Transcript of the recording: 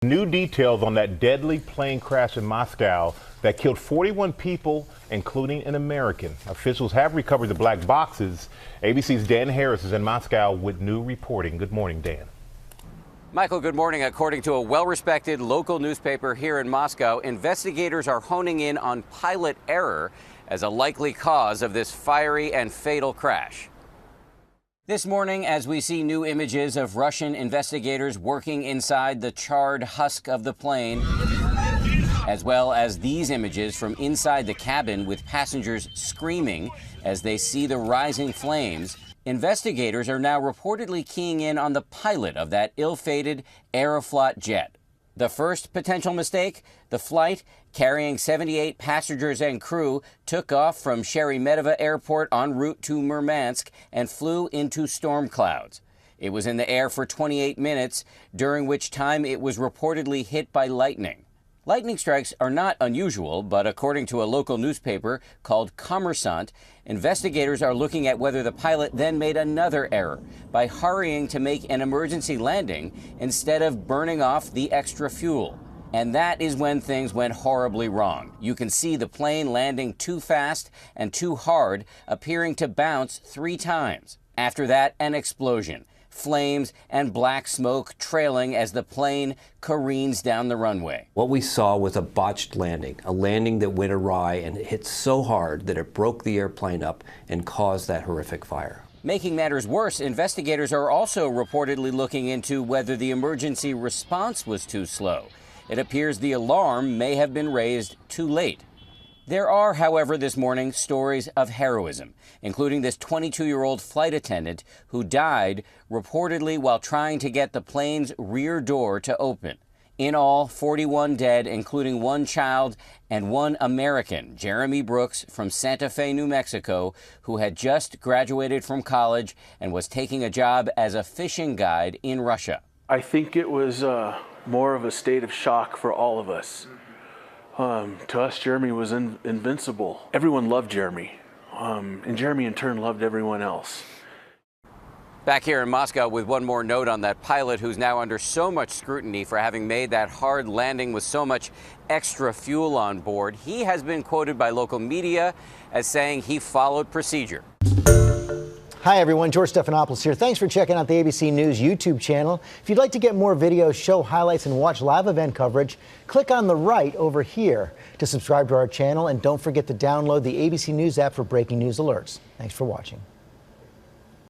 New details on that deadly plane crash in Moscow that killed 41 people, including an American. Officials have recovered the black boxes. ABC's Dan Harris is in Moscow with new reporting. Good morning, Dan. Michael, good morning. According to a well-respected local newspaper here in Moscow, investigators are honing in on pilot error as a likely cause of this fiery and fatal crash. This morning, as we see new images of Russian investigators working inside the charred husk of the plane, as well as these images from inside the cabin with passengers screaming as they see the rising flames, investigators are now reportedly keying in on the pilot of that ill-fated Aeroflot jet. The first potential mistake, the flight carrying 78 passengers and crew took off from Sheremetyevo Airport en route to Murmansk and flew into storm clouds. It was in the air for 28 minutes, during which time it was reportedly hit by lightning. Lightning strikes are not unusual, but according to a local newspaper called Kommersant, investigators are looking at whether the pilot then made another error by hurrying to make an emergency landing instead of burning off the extra fuel. And that is when things went horribly wrong. You can see the plane landing too fast and too hard, appearing to bounce 3 times. After that, an explosion. Flames and black smoke trailing as the plane careens down the runway. What we saw was a botched landing, a landing that went awry and hit so hard that it broke the airplane up and caused that horrific fire. Making matters worse, investigators are also reportedly looking into whether the emergency response was too slow. It appears the alarm may have been raised too late. There are, however, this morning stories of heroism, including this 22-year-old flight attendant who died reportedly while trying to get the plane's rear door to open. In all, 41 dead, including 1 child and 1 American, Jeremy Brooks from Santa Fe, New Mexico, who had just graduated from college and was taking a job as a fishing guide in Russia. I think it was more of a state of shock for all of us. To us, Jeremy was invincible. Everyone loved Jeremy, and Jeremy in turn loved everyone else. Back here in Moscow with one more note on that pilot who's now under so much scrutiny for having made that hard landing with so much extra fuel on board. He has been quoted by local media as saying he followed procedure. Hi, everyone. George Stephanopoulos here. Thanks for checking out the ABC News YouTube channel. If you'd like to get more videos, show highlights, and watch live event coverage, click on the right over here to subscribe to our channel. And don't forget to download the ABC News app for breaking news alerts. Thanks for watching.